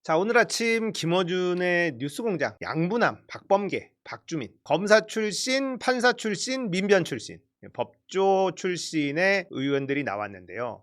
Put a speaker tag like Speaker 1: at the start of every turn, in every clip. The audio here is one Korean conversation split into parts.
Speaker 1: 자, 오늘 아침 김어준의 뉴스공장 양부남, 박범계, 박주민, 검사 출신, 판사 출신, 민변 출신, 법조 출신의 의원들이 나왔는데요.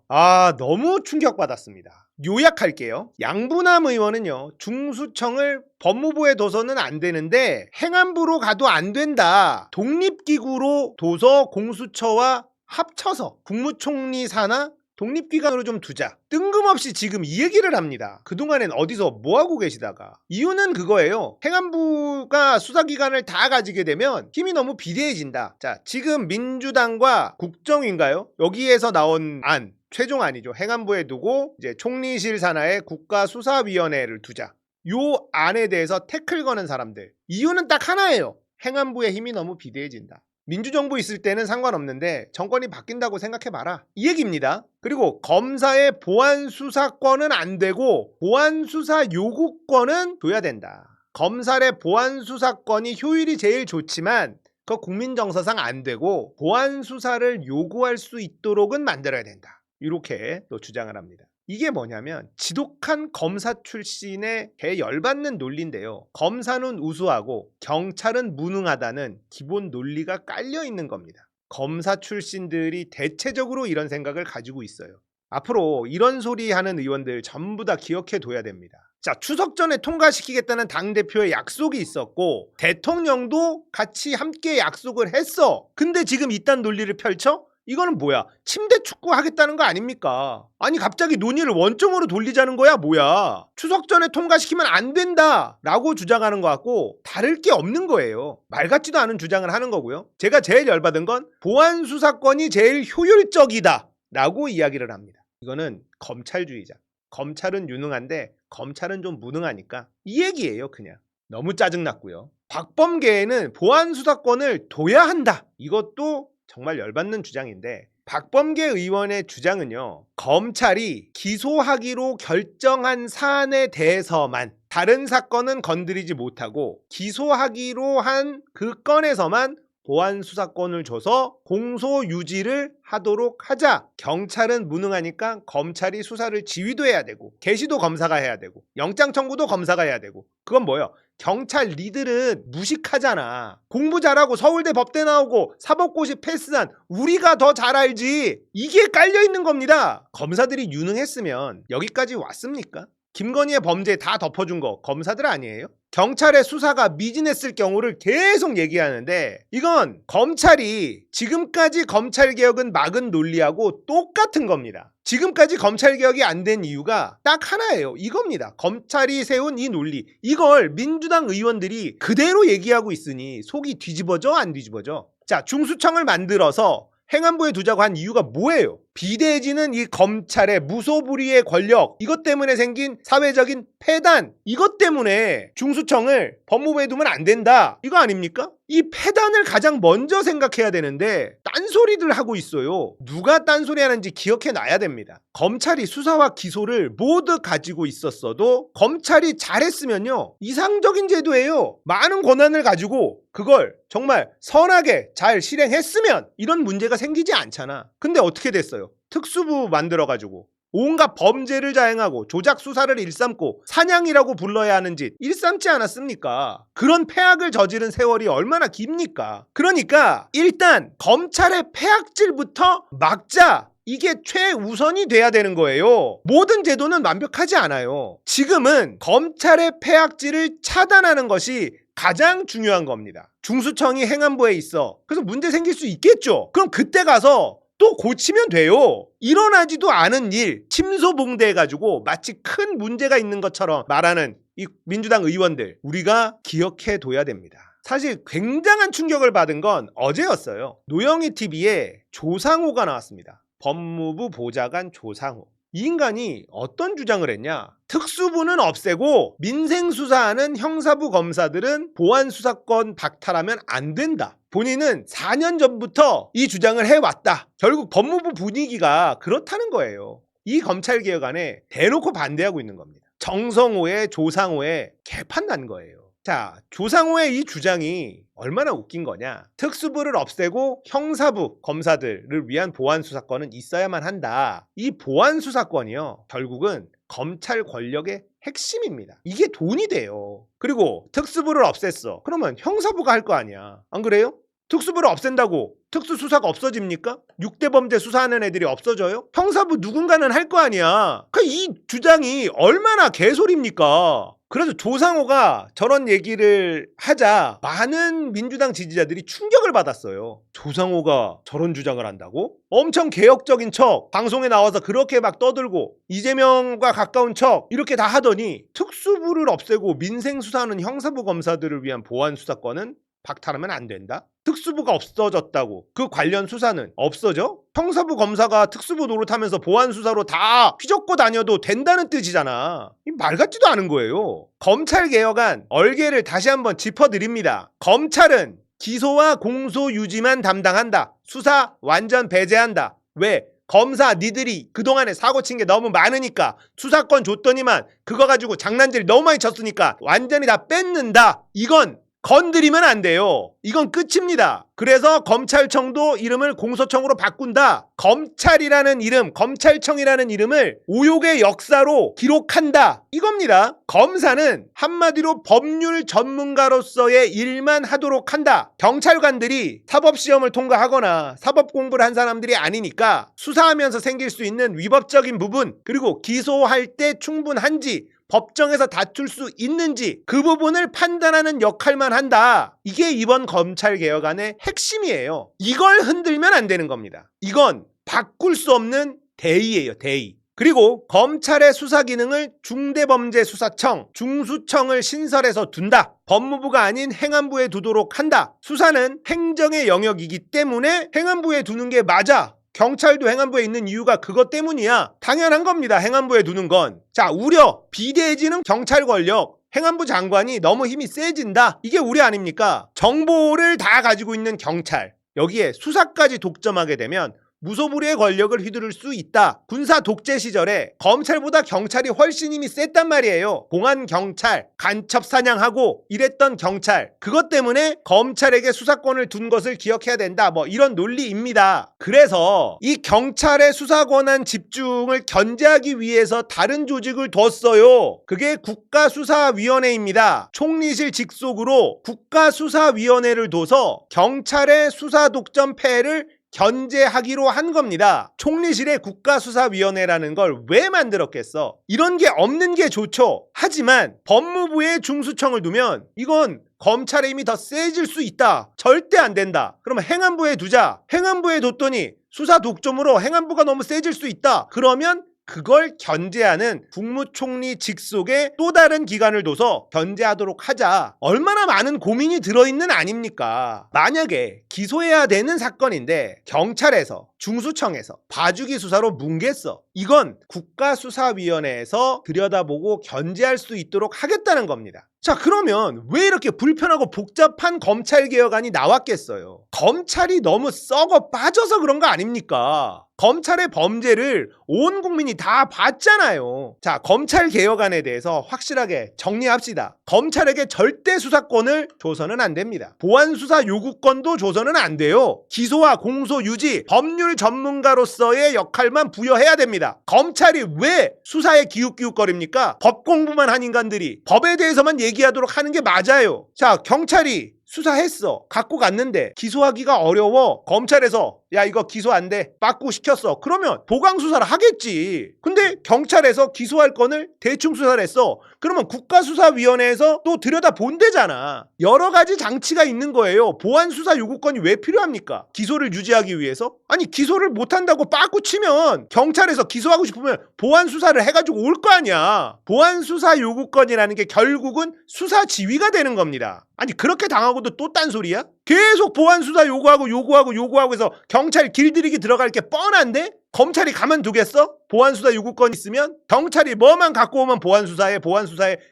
Speaker 1: 너무 충격받았습니다. 요약할게요. 양부남 의원은요, 중수청을 법무부에 둬서는 안 되는데 행안부로 가도 안 된다. 독립기구로 둬서 공수처와 합쳐서 국무총리 산하 독립기관으로 좀 두자. 뜬금없이 지금 이 얘기를 합니다. 그동안엔 어디서 뭐하고 계시다가. 이유는 그거예요. 행안부가 수사기관을 다 가지게 되면 힘이 너무 비대해진다. 자, 지금 민주당과 국정인가요? 여기에서 나온 안, 최종안이죠. 행안부에 두고 이제 총리실 산하에 국가수사위원회를 두자. 요 안에 대해서 태클 거는 사람들. 이유는 딱 하나예요. 행안부의 힘이 너무 비대해진다. 민주정부 있을 때는 상관없는데 정권이 바뀐다고 생각해봐라. 이 얘기입니다. 그리고 검사의 보안수사권은 안 되고 보안수사 요구권은 줘야 된다. 검찰의 보안수사권이 효율이 제일 좋지만 그거 국민정서상 안 되고 보안수사를 요구할 수 있도록은 만들어야 된다. 이렇게 또 주장을 합니다. 이게 뭐냐면 지독한 검사 출신의 개 열받는 논리인데요. 검사는 우수하고 경찰은 무능하다는 기본 논리가 깔려 있는 겁니다. 검사 출신들이 대체적으로 이런 생각을 가지고 있어요. 앞으로 이런 소리 하는 의원들 전부 다 기억해 둬야 됩니다. 자, 추석 전에 통과시키겠다는 당대표의 약속이 있었고 대통령도 같이 함께 약속을 했어. 근데 지금 이딴 논리를 펼쳐? 이거는 뭐야? 침대 축구 하겠다는 거 아닙니까? 아니 갑자기 논의를 원점으로 돌리자는 거야 뭐야? 추석 전에 통과시키면 안 된다 라고 주장하는 것 같고 다를 게 없는 거예요. 말 같지도 않은 주장을 하는 거고요. 제가 제일 열받은 건 보안수사권이 제일 효율적이다 라고 이야기를 합니다. 이거는 검찰주의자. 검찰은 유능한데 검찰은 좀 무능하니까 이 얘기예요. 그냥 너무 짜증났고요. 박범계에는 보안수사권을 둬야 한다. 이것도 정말 열받는 주장인데 박범계 의원의 주장은요. 검찰이 기소하기로 결정한 사안에 대해서만 다른 사건은 건드리지 못하고 기소하기로 한 그 건에서만 보안수사권을 줘서 공소 유지를 하도록 하자. 경찰은 무능하니까 검찰이 수사를 지휘도 해야 되고 개시도 검사가 해야 되고 영장 청구도 검사가 해야 되고 그건 뭐예요? 경찰 리들은 무식하잖아. 공부 잘하고 서울대 법대 나오고 사법고시 패스한 우리가 더 잘 알지. 이게 깔려있는 겁니다. 검사들이 유능했으면 여기까지 왔습니까? 김건희의 범죄 다 덮어준 거 검사들 아니에요? 경찰의 수사가 미진했을 경우를 계속 얘기하는데 이건 검찰이 지금까지 검찰개혁은 막은 논리하고 똑같은 겁니다. 지금까지 검찰개혁이 안 된 이유가 딱 하나예요. 이겁니다. 검찰이 세운 이 논리. 이걸 민주당 의원들이 그대로 얘기하고 있으니 속이 뒤집어져 안 뒤집어져? 자, 중수청을 만들어서 행안부에 두자고 한 이유가 뭐예요? 비대해지는 이 검찰의 무소불위의 권력, 이것 때문에 생긴 사회적인 폐단, 이것 때문에 중수청을 법무부에 두면 안 된다. 이거 아닙니까? 이 폐단을 가장 먼저 생각해야 되는데 딴소리들 하고 있어요. 누가 딴소리 하는지 기억해 놔야 됩니다. 검찰이 수사와 기소를 모두 가지고 있었어도 검찰이 잘했으면요. 이상적인 제도예요. 많은 권한을 가지고 그걸 정말 선하게 잘 실행했으면 이런 문제가 생기지 않잖아. 근데 어떻게 됐어요? 특수부 만들어가지고 온갖 범죄를 자행하고 조작 수사를 일삼고 사냥이라고 불러야 하는 짓 일삼지 않았습니까? 그런 폐악을 저지른 세월이 얼마나 깁니까? 그러니까 일단 검찰의 폐악질부터 막자. 이게 최우선이 돼야 되는 거예요. 모든 제도는 완벽하지 않아요. 지금은 검찰의 폐악질을 차단하는 것이 가장 중요한 겁니다. 중수청이 행안부에 있어. 그래서 문제 생길 수 있겠죠. 그럼 그때 가서 또 고치면 돼요. 일어나지도 않은 일 침소봉대해가지고 마치 큰 문제가 있는 것처럼 말하는 이 민주당 의원들 우리가 기억해 둬야 됩니다. 사실 굉장한 충격을 받은 건 어제였어요. 노영희 TV에 조상호가 나왔습니다. 법무부 보좌관 조상호. 이 인간이 어떤 주장을 했냐? 특수부는 없애고 민생수사하는 형사부 검사들은 보안수사권 박탈하면 안 된다. 본인은 4년 전부터 이 주장을 해왔다. 결국 법무부 분위기가 그렇다는 거예요. 이 검찰개혁안에 대놓고 반대하고 있는 겁니다. 정성호의 조상호의 개판 난 거예요. 자, 조상호의 이 주장이 얼마나 웃긴 거냐. 특수부를 없애고 형사부 검사들을 위한 보안수사권은 있어야만 한다. 이 보안수사권이요. 결국은 검찰 권력의 핵심입니다. 이게 돈이 돼요. 그리고 특수부를 없앴어. 그러면 형사부가 할 거 아니야. 안 그래요? 특수부를 없앤다고 특수수사가 없어집니까? 6대 범죄 수사하는 애들이 없어져요? 형사부 누군가는 할 거 아니야. 이 주장이 얼마나 개소리입니까? 그래서 조상호가 저런 얘기를 하자 많은 민주당 지지자들이 충격을 받았어요. 조상호가 저런 주장을 한다고? 엄청 개혁적인 척 방송에 나와서 그렇게 막 떠들고 이재명과 가까운 척 이렇게 다 하더니 특수부를 없애고 민생 수사하는 형사부 검사들을 위한 보안 수사권은 박탈하면 안 된다? 특수부가 없어졌다고 그 관련 수사는 없어져? 형사부 검사가 특수부 노릇하면서 보안 수사로 다 휘젓고 다녀도 된다는 뜻이잖아. 말 같지도 않은 거예요. 검찰 개혁안 얼개를 다시 한번 짚어드립니다. 검찰은 기소와 공소 유지만 담당한다. 수사 완전 배제한다. 왜? 검사 니들이 그동안에 사고 친 게 너무 많으니까 수사권 줬더니만 그거 가지고 장난질 너무 많이 쳤으니까 완전히 다 뺏는다. 이건 건드리면 안 돼요. 이건 끝입니다. 그래서 검찰청도 이름을 공소청으로 바꾼다. 검찰이라는 이름, 검찰청이라는 이름을 오욕의 역사로 기록한다. 이겁니다. 검사는 한마디로 법률 전문가로서의 일만 하도록 한다. 경찰관들이 사법시험을 통과하거나 사법 공부를 한 사람들이 아니니까 수사하면서 생길 수 있는 위법적인 부분, 그리고 기소할 때 충분한지 법정에서 다툴 수 있는지 그 부분을 판단하는 역할만 한다. 이게 이번 검찰개혁안의 핵심이에요. 이걸 흔들면 안 되는 겁니다. 이건 바꿀 수 없는 대의예요, 대의. 그리고 검찰의 수사 기능을 중대범죄수사청, 중수청을 신설해서 둔다. 법무부가 아닌 행안부에 두도록 한다. 수사는 행정의 영역이기 때문에 행안부에 두는 게 맞아. 경찰도 행안부에 있는 이유가 그것 때문이야. 당연한 겁니다. 행안부에 두는 건. 자, 우려. 비대해지는 경찰 권력. 행안부 장관이 너무 힘이 세진다. 이게 우려 아닙니까? 정보를 다 가지고 있는 경찰. 여기에 수사까지 독점하게 되면 무소불위의 권력을 휘두를 수 있다. 군사 독재 시절에 검찰보다 경찰이 훨씬 힘이 셌단 말이에요. 공안 경찰, 간첩 사냥하고 이랬던 경찰. 그것 때문에 검찰에게 수사권을 둔 것을 기억해야 된다. 이런 논리입니다. 그래서 이 경찰의 수사 권한 집중을 견제하기 위해서 다른 조직을 뒀어요. 그게 국가수사위원회입니다. 총리실 직속으로 국가수사위원회를 둬서 경찰의 수사 독점 폐해를 견제하기로 한 겁니다. 총리실의 국가수사위원회라는 걸 왜 만들었겠어? 이런 게 없는 게 좋죠. 하지만 법무부에 중수청을 두면 이건 검찰의 힘이 더 세질 수 있다. 절대 안 된다. 그러면 행안부에 두자. 행안부에 뒀더니 수사 독점으로 행안부가 너무 세질 수 있다. 그러면 그걸 견제하는 국무총리 직속의 또 다른 기관을 둬서 견제하도록 하자. 얼마나 많은 고민이 들어있는 아닙니까? 만약에 기소해야 되는 사건인데 경찰에서 중수청에서 봐주기 수사로 뭉갰어. 이건 국가수사위원회에서 들여다보고 견제할 수 있도록 하겠다는 겁니다. 자, 그러면 왜 이렇게 불편하고 복잡한 검찰개혁안이 나왔겠어요? 검찰이 너무 썩어 빠져서 그런 거 아닙니까? 검찰의 범죄를 온 국민이 다 봤잖아요. 자, 검찰개혁안에 대해서 확실하게 정리합시다. 검찰에게 절대 수사권을 줘서는 안 됩니다. 보안수사 요구권도 줘서는 안 돼요. 기소와 공소 유지, 법률 전문가로서의 역할만 부여해야 됩니다. 검찰이 왜 수사에 기웃기웃거립니까? 법 공부만 한 인간들이 법에 대해서만 얘기하도록 하는 게 맞아요. 자, 경찰이 수사했어. 갖고 갔는데 기소하기가 어려워. 검찰에서 야 이거 기소 안 돼. 빠꾸 시켰어. 그러면 보강 수사를 하겠지. 근데 경찰에서 기소할 건을 대충 수사를 했어. 그러면 국가수사위원회에서 또 들여다본대잖아. 여러 가지 장치가 있는 거예요. 보안수사 요구권이 왜 필요합니까? 기소를 유지하기 위해서? 아니 기소를 못한다고 빠꾸 치면 경찰에서 기소하고 싶으면 보안수사를 해가지고 올 거 아니야. 보안수사 요구권이라는 게 결국은 수사 지휘가 되는 겁니다. 아니 그렇게 당하고도 또 딴소리야? 계속 보안수사 요구하고 해서 경찰 길들이기 들어갈 게 뻔한데? 검찰이 가만두겠어? 보안수사 요구권 있으면? 경찰이 뭐만 갖고 오면 보안수사해.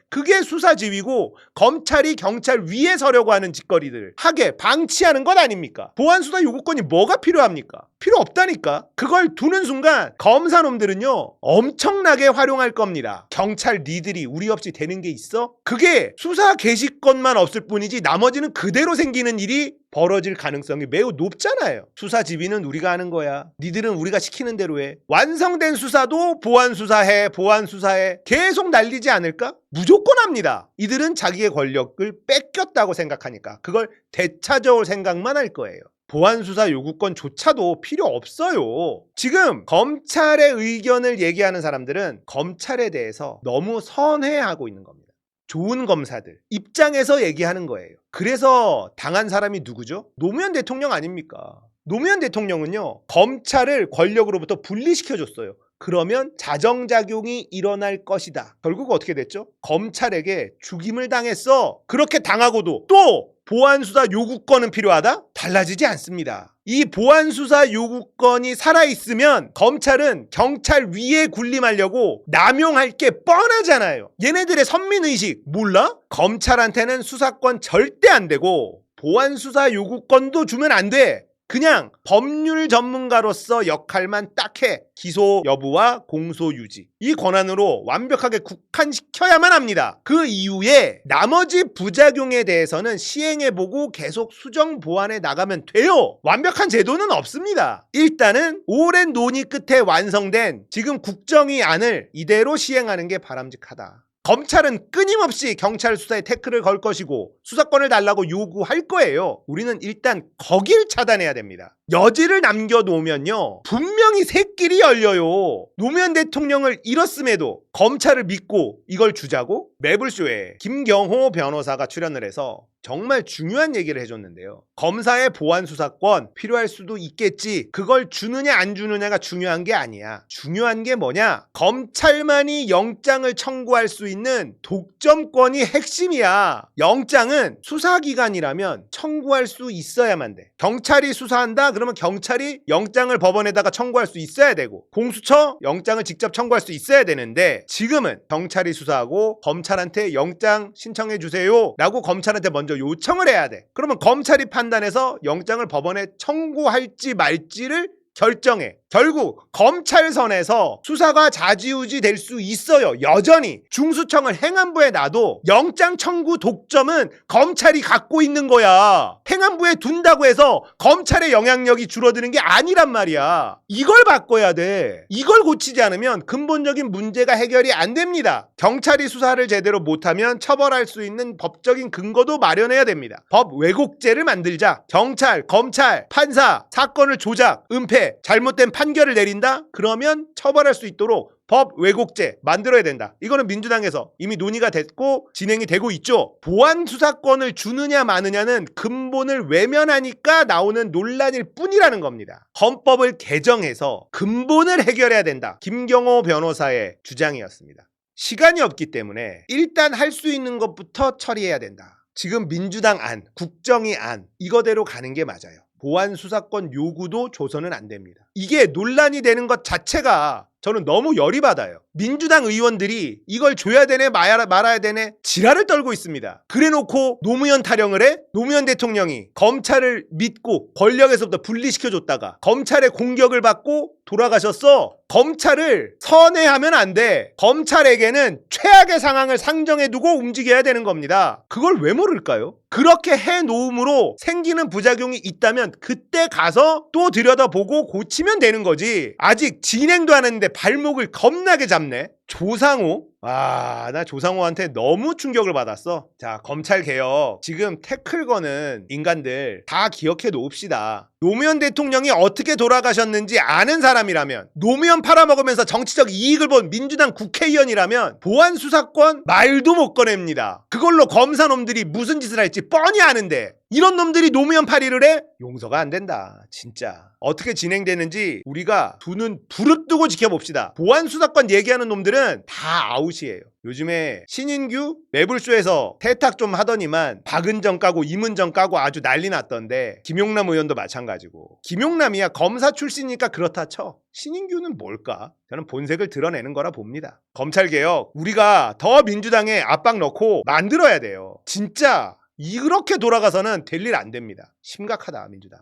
Speaker 1: 그게 수사지휘고 검찰이 경찰 위에 서려고 하는 짓거리들 하게 방치하는 것 아닙니까? 보안수사 요구권이 뭐가 필요합니까? 필요 없다니까. 그걸 두는 순간 검사놈들은요 엄청나게 활용할 겁니다. 경찰 니들이 우리 없이 되는 게 있어? 그게 수사 개시권만 없을 뿐이지 나머지는 그대로 생기는 일이 벌어질 가능성이 매우 높잖아요. 수사 지휘는 우리가 하는 거야. 니들은 우리가 시키는 대로 해. 완성된 수사도 보안 수사해, 보안 수사해. 계속 날리지 않을까? 무조건 합니다. 이들은 자기의 권력을 뺏겼다고 생각하니까 그걸 되찾아올 생각만 할 거예요. 보안수사 요구권조차도 필요 없어요. 지금 검찰의 의견을 얘기하는 사람들은 검찰에 대해서 너무 선회하고 있는 겁니다. 좋은 검사들 입장에서 얘기하는 거예요. 그래서 당한 사람이 누구죠? 노무현 대통령 아닙니까? 노무현 대통령은요, 검찰을 권력으로부터 분리시켜줬어요. 그러면 자정작용이 일어날 것이다. 결국 어떻게 됐죠? 검찰에게 죽임을 당했어. 그렇게 당하고도 또 보안수사 요구권은 필요하다? 달라지지 않습니다. 이 보안수사 요구권이 살아있으면 검찰은 경찰 위에 군림하려고 남용할 게 뻔하잖아요. 얘네들의 선민의식 몰라? 검찰한테는 수사권 절대 안 되고 보안수사 요구권도 주면 안 돼. 그냥 법률 전문가로서 역할만 딱 해. 기소 여부와 공소 유지. 이 권한으로 완벽하게 국한시켜야만 합니다. 그 이후에 나머지 부작용에 대해서는 시행해보고 계속 수정 보완해 나가면 돼요. 완벽한 제도는 없습니다. 일단은 오랜 논의 끝에 완성된 지금 국정의 안을 이대로 시행하는 게 바람직하다. 검찰은 끊임없이 경찰 수사에 태클을 걸 것이고 수사권을 달라고 요구할 거예요. 우리는 일단 거길 차단해야 됩니다. 여지를 남겨놓으면요, 분명히 새길이 열려요. 노무현 대통령을 잃었음에도 검찰을 믿고 이걸 주자고? 매불쇼에 김경호 변호사가 출연을 해서 정말 중요한 얘기를 해줬는데요. 검사의 보안 수사권 필요할 수도 있겠지. 그걸 주느냐 안 주느냐가 중요한 게 아니야. 중요한 게 뭐냐? 검찰만이 영장을 청구할 수 있는 독점권이 핵심이야. 영장은 수사기관이라면 청구할 수 있어야만 돼. 경찰이 수사한다? 그러면 경찰이 영장을 법원에다가 청구할 수 있어야 되고, 공수처 영장을 직접 청구할 수 있어야 되는데, 지금은 경찰이 수사하고 검찰한테 영장 신청해 주세요 라고 검찰한테 먼저 요청을 해야 돼. 그러면 검찰이 판단해서 영장을 법원에 청구할지 말지를 결정해. 결국 검찰선에서 수사가 좌지우지 될 수 있어요. 여전히 중수청을 행안부에 놔도 영장 청구 독점은 검찰이 갖고 있는 거야. 행안부에 둔다고 해서 검찰의 영향력이 줄어드는 게 아니란 말이야. 이걸 바꿔야 돼. 이걸 고치지 않으면 근본적인 문제가 해결이 안 됩니다. 경찰이 수사를 제대로 못하면 처벌할 수 있는 법적인 근거도 마련해야 됩니다. 법 왜곡죄를 만들자. 경찰, 검찰, 판사, 사건을 조작, 은폐, 잘못된 판결을 내린다? 그러면 처벌할 수 있도록 법 왜곡죄 만들어야 된다. 이거는 민주당에서 이미 논의가 됐고 진행이 되고 있죠. 보안 수사권을 주느냐 마느냐는 근본을 외면하니까 나오는 논란일 뿐이라는 겁니다. 헌법을 개정해서 근본을 해결해야 된다. 김경호 변호사의 주장이었습니다. 시간이 없기 때문에 일단 할 수 있는 것부터 처리해야 된다. 지금 민주당 안, 국정의 안 이거대로 가는 게 맞아요. 보안 수사권 요구도 줘서는 안 됩니다. 이게 논란이 되는 것 자체가 저는 너무 열이 받아요. 민주당 의원들이 이걸 줘야 되네 말아야 되네 지랄을 떨고 있습니다. 그래놓고 노무현 타령을 해? 노무현 대통령이 검찰을 믿고 권력에서부터 분리시켜줬다가 검찰의 공격을 받고 돌아가셨어. 검찰을 선회하면 안 돼. 검찰에게는 최악의 상황을 상정해두고 움직여야 되는 겁니다. 그걸 왜 모를까요? 그렇게 해놓음으로 생기는 부작용이 있다면 그때 가서 또 들여다보고 고치면 되는 거지. 아직 진행도 안 했는데 발목을 겁나게 잡네. 조상호? 나 조상호한테 너무 충격을 받았어. 자, 검찰 개혁. 지금 태클 거는 인간들 다 기억해 놓읍시다. 노무현 대통령이 어떻게 돌아가셨는지 아는 사람이라면, 노무현 팔아먹으면서 정치적 이익을 본 민주당 국회의원이라면 보안 수사권 말도 못 꺼냅니다. 그걸로 검사놈들이 무슨 짓을 할지 뻔히 아는데 이런 놈들이 노무현 팔이를 해? 용서가 안 된다. 진짜. 어떻게 진행되는지 우리가 두 눈 부릅뜨고 지켜봅시다. 보안 수사권 얘기하는 놈들은 다 아웃이에요. 요즘에 신인규 매불쇼에서 태탁 좀 하더니만 박은정 까고 임은정 까고 아주 난리 났던데, 김용남 의원도 마찬가지고. 김용남이야 검사 출신이니까 그렇다 쳐. 신인규는 뭘까? 저는 본색을 드러내는 거라 봅니다. 검찰개혁 우리가 더 민주당에 압박 넣고 만들어야 돼요. 진짜 이렇게 돌아가서는 될 일 안 됩니다. 심각하다 민주당.